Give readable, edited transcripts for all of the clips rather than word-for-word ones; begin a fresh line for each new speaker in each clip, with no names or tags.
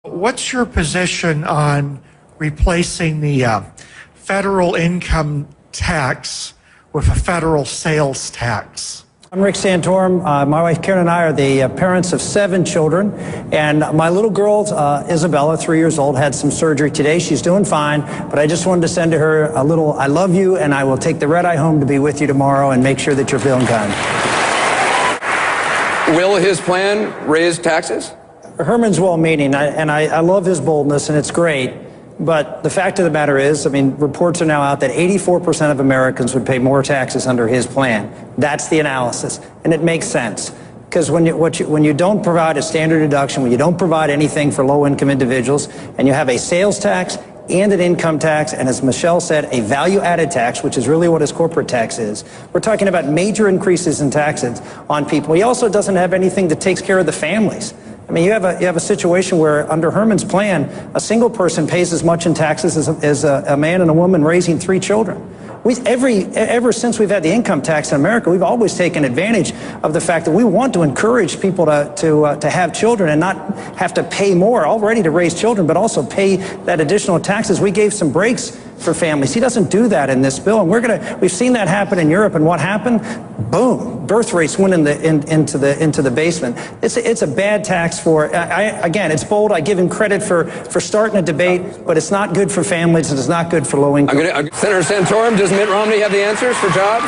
What's your position on replacing the federal income tax with a federal sales tax?
I'm Rick Santorum. My wife Karen and I are the parents of 7 children, and my little girl, Isabella, 3 years old, had some surgery today. She's doing fine, but I just wanted to send to her a little "I love you, and I will take the red eye home to be with you tomorrow and make sure that you're feeling kind."
Will his plan raise taxes?
Herman's well-meaning, and I love his boldness, and it's great. But the fact of the matter is, I mean, reports are now out that 84% of Americans would pay more taxes under his plan. That's the analysis, and it makes sense. Because when you don't provide a standard deduction, when you don't provide anything for low-income individuals, and you have a sales tax and an income tax, and as Michelle said, a value-added tax, which is really what his corporate tax is, we're talking about major increases in taxes on people. He also doesn't have anything that takes care of the families. I mean, you have a situation where under Herman's plan, a single person pays as much in taxes as a man and a woman raising 3 children. Ever since we've had the income tax in America, we've always taken advantage of the fact that we want to encourage people to have children and not have to pay more already to raise children, but also pay that additional taxes. We gave some breaks for families. He doesn't do that in this bill, and we've seen that happen in Europe. And what happened? Boom! Birth rates went into the basement. It's a bad tax for. Again, it's bold. I give him credit for starting a debate, but it's not good for families, and it's not good for low income.
Senator Santorum, does Mitt Romney have the answers for jobs?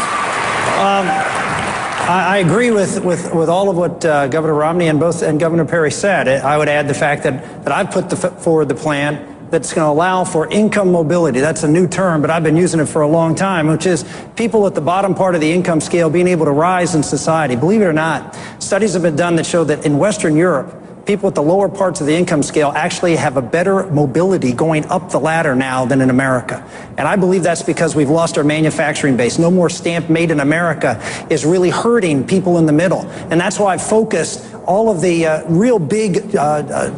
I agree with all of what Governor Romney and Governor Perry said. I would add the fact that I've put forward the plan that's going to allow for income mobility. That's a new term, but I've been using it for a long time, which is people at the bottom part of the income scale being able to rise in society. Believe it or not, studies have been done that show that in Western Europe, people at the lower parts of the income scale actually have a better mobility going up the ladder now than in America. And I believe that's because we've lost our manufacturing base. No more stamp made in America is really hurting people in the middle. And that's why I've focused all of the real big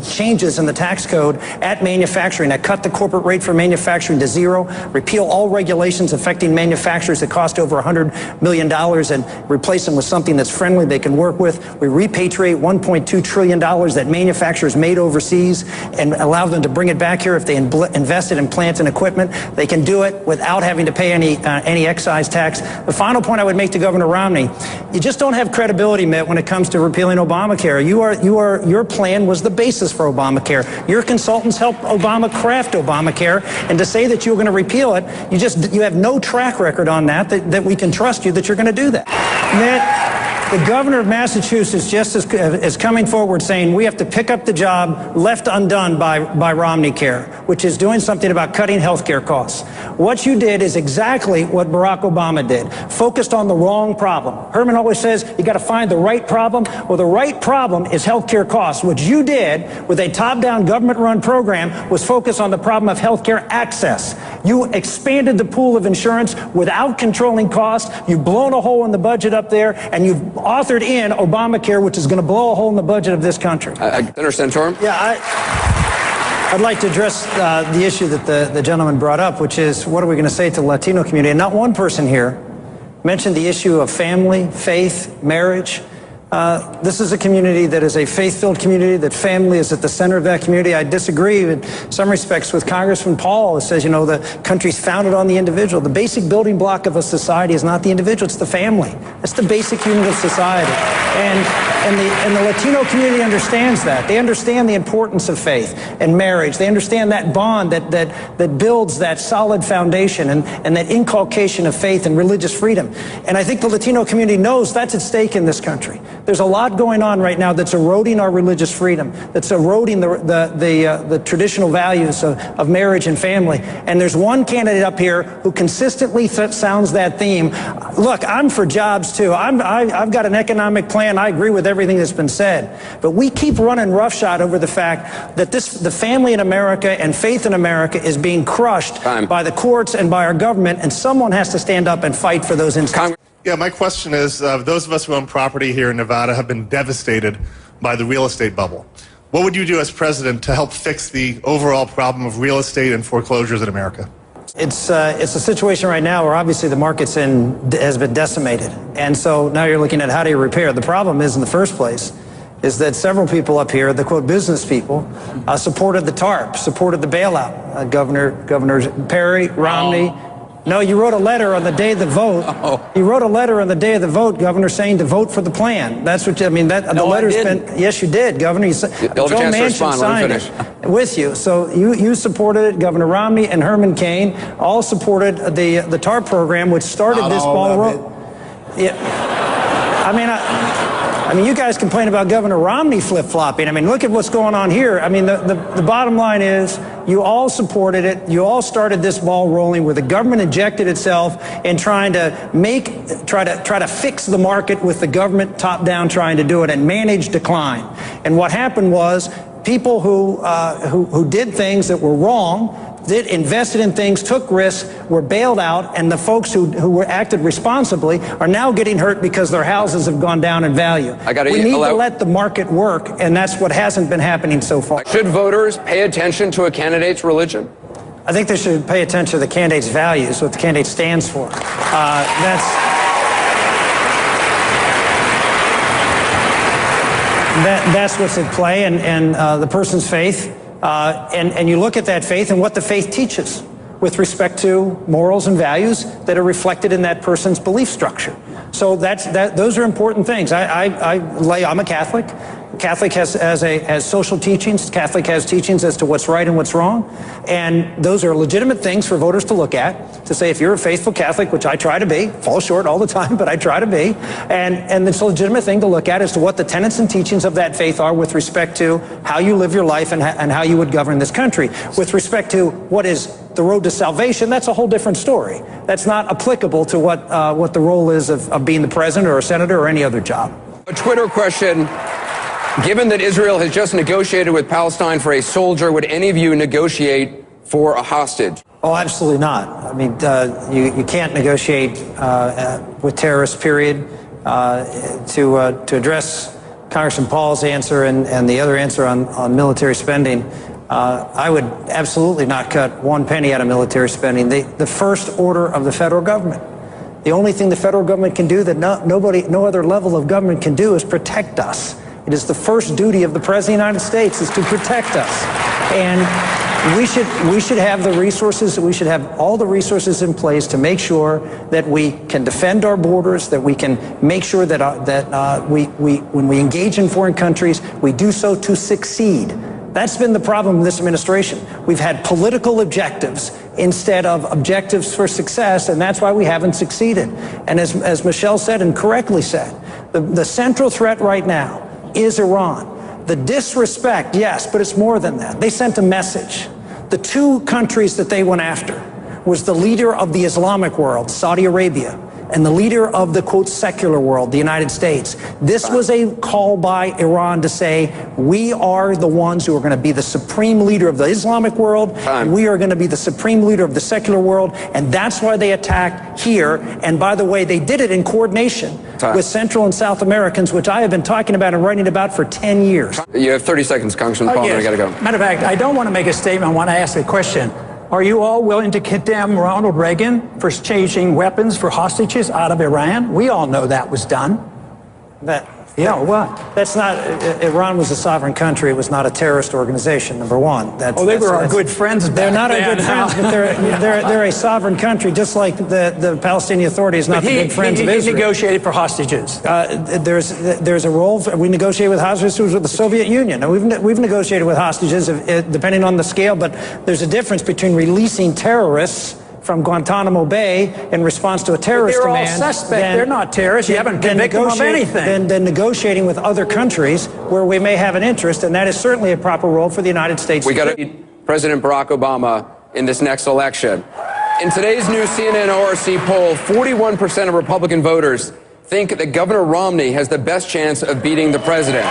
changes in the tax code at manufacturing. I cut the corporate rate for manufacturing to 0, repeal all regulations affecting manufacturers that cost over $100 million and replace them with something that's friendly they can work with. We repatriate $1.2 trillion that manufacturers made overseas and allow them to bring it back here if they invested in plants and equipment. They can do it without having to pay any excise tax. The final point I would make to Governor Romney, you just don't have credibility, Mitt, when it comes to repealing Obamacare. Your plan was the basis for Obamacare. Your consultants helped Obama craft Obamacare, and to say that you were going to repeal it, you have no track record on that we can trust you that you're going to do that. Mitt, the governor of Massachusetts just is coming forward saying we have to pick up the job left undone by Romney Care, which is doing something about cutting health care costs. What you did is exactly what Barack Obama did, focused on the wrong problem. Herman always says you got to find the right problem. Well, the right problem is health care costs. What you did with a top-down government-run program was focus on the problem of health care access. You expanded the pool of insurance without controlling costs. You've blown a hole in the budget up there, and you've authored in Obamacare, which is going to blow a hole in the budget of this country.
Senator Santorum?
Yeah, I'd like to address the issue that the gentleman brought up, which is what are we going to say to the Latino community? And not one person here mentioned the issue of family, faith, marriage. This is a community that is a faith-filled community, that family is at the center of that community. I disagree in some respects with Congressman Paul, who says, you know, the country's founded on the individual. The basic building block of a society is not the individual, it's the family. That's the basic unit of society. And the Latino community understands that. They understand the importance of faith and marriage. They understand that bond that builds that solid foundation and that inculcation of faith and religious freedom. And I think the Latino community knows that's at stake in this country. There's a lot going on right now that's eroding our religious freedom, that's eroding the traditional values of marriage and family. And there's one candidate up here who consistently sounds that theme. Look, I'm for jobs too. I've got an economic plan. I agree with everything that's been said. But we keep running roughshod over the fact that the family in America and faith in America is being crushed by the courts and by our government, and someone has to stand up and fight for those instances.
Yeah, my question is, those of us who own property here in Nevada have been devastated by the real estate bubble. What would you do as president to help fix the overall problem of real estate and foreclosures in America?
It's a situation right now where obviously the market's has been decimated. And so now you're looking at how do you repair. The problem is, in the first place, is that several people up here, the quote business people, supported the TARP, supported the bailout. Governor Perry, Romney. No, you wrote a letter on the day of the vote. You wrote a letter on the day of the vote, Governor, saying to vote for the plan. That's what you, I mean. That the letter's been. Yes, you did, Governor.
You'll have a chance to respond. Let me finish.
With you. So you supported it. Governor Romney and Herman Cain all supported the TARP program, which started this ball rolling. Yeah. I mean, you guys complain about Governor Romney flip-flopping. I mean, look at what's going on here. I mean, the bottom line is you all supported it. You all started this ball rolling where the government injected itself in trying to try to fix the market with the government top-down trying to do it and manage decline. And what happened was people who did things that were wrong, invested in things, took risks, were bailed out, and the folks who were acted responsibly are now getting hurt because their houses have gone down in value. We need to let the market work, and that's what hasn't been happening so far.
Should voters pay attention to a candidate's religion?
I think they should pay attention to the candidate's values, what the candidate stands for. That's what's at play, and the person's faith. And you look at that faith and what the faith teaches with respect to morals and values that are reflected in that person's belief structure. So those are important things. I'm a Catholic. Catholic has social teachings. Catholic has teachings as to what's right and what's wrong. And those are legitimate things for voters to look at, to say if you're a faithful Catholic, which I try to be, fall short all the time, but I try to be. And it's a legitimate thing to look at as to what the tenets and teachings of that faith are with respect to how you live your life and how you would govern this country. With respect to what is the road to salvation, that's a whole different story. That's not applicable to what the role is of being the president or a senator or any other job.
A Twitter question. Given that Israel has just negotiated with Palestine for a soldier, would any of you negotiate for a hostage?
Oh, absolutely not. I mean, you can't negotiate with terrorists, period. To address Congressman Paul's answer and the other answer on military spending, I would absolutely not cut one penny out of military spending. The first order of the federal government, the only thing the federal government can do that no other level of government can do is protect us. It is the first duty of the President of the United States is to protect us. And we should have the resources, we should have all the resources in place to make sure that we can defend our borders, that we can make sure that when we engage in foreign countries, we do so to succeed. That's been the problem with this administration. We've had political objectives instead of objectives for success, and that's why we haven't succeeded. And as Michelle said, and correctly said, the central threat right now is Iran. The disrespect, yes, but it's more than that. They sent a message. The two countries that they went after was the leader of the Islamic world, Saudi Arabia, and the leader of the, quote, secular world, the United States. This was a call by Iran to say, we are the ones who are going to be the supreme leader of the Islamic world, and we are going to be the supreme leader of the secular world, and that's why they attacked here. And by the way, they did it in coordination with Central and South Americans, which I have been talking about and writing about for 10 years.
You have 30 seconds, Congressman Paul, and I got to go.
Matter of fact, I don't want to make a statement. I want to ask a question. Are you all willing to condemn Ronald Reagan for exchanging weapons for hostages out of Iran? We all know that was done.
That's not, Iran was a sovereign country. It was not a terrorist organization, number one.
They were our good friends.
They're not our good friends, but they're a sovereign country, just like the Palestinian Authority is not the good friends of Israel.
He negotiated for hostages.
There's a role, we negotiated with hostages with the Soviet Union. Now, we've negotiated with hostages, depending on the scale, but there's a difference between releasing terrorists from Guantanamo Bay in response to a terrorist demand.
They're all suspect. They're not terrorists. You haven't convicted them of anything.
Than negotiating with other countries where we may have an interest, and that is certainly a proper role for the United States.
We got to beat President Barack Obama in this next election. In today's new CNN ORC poll, 41% of Republican voters think that Governor Romney has the best chance of beating the president.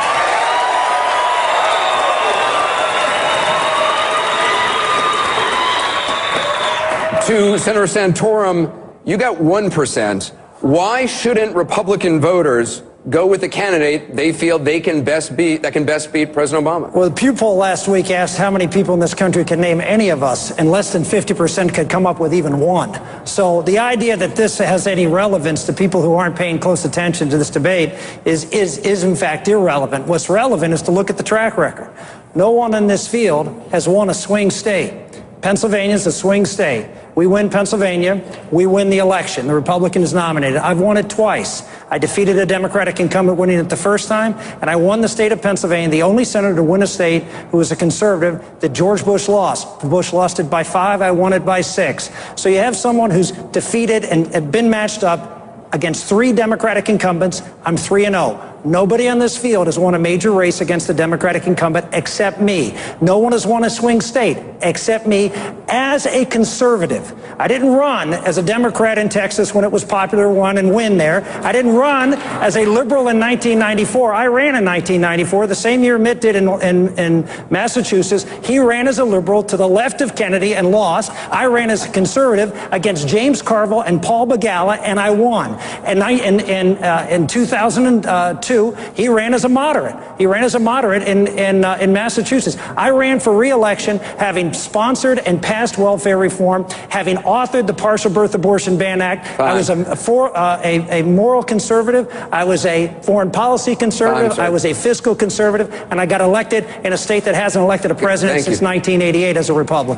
To Senator Santorum, you got 1%. Why shouldn't Republican voters go with the candidate they feel that can best beat President Obama.
Well, the Pew poll last week asked how many people in this country can name any of us, and less than 50% could come up with even one. So the idea that this has any relevance to people who aren't paying close attention to this debate is in fact irrelevant. What's relevant is to look at the track record. No one in this field has won a swing state. Pennsylvania is a swing state. We win Pennsylvania, we win the election. The Republican is nominated. I've won it twice. I defeated a Democratic incumbent winning it the first time, and I won the state of Pennsylvania, the only senator to win a state who was a conservative that George Bush lost. Bush lost it by 5, I won it by 6. So you have someone who's defeated and been matched up against 3 Democratic incumbents. I'm 3-0. Nobody on this field has won a major race against the Democratic incumbent except me. No one has won a swing state except me as a conservative. I didn't run as a Democrat in Texas when it was popular to run and win there. I didn't run as a liberal in 1994. I ran in 1994, the same year Mitt did in Massachusetts. He ran as a liberal to the left of Kennedy and lost. I ran as a conservative against James Carville and Paul Begala, and I won. And in 2002, he ran as a moderate. He ran as a moderate in Massachusetts. I ran for re-election, having sponsored and passed welfare reform, having authored the Partial Birth Abortion Ban Act.
Fine.
I was a moral conservative. I was a foreign policy conservative.
Fine,
I was a fiscal conservative, and I got elected in a state that hasn't elected a president since 1988 as a Republican.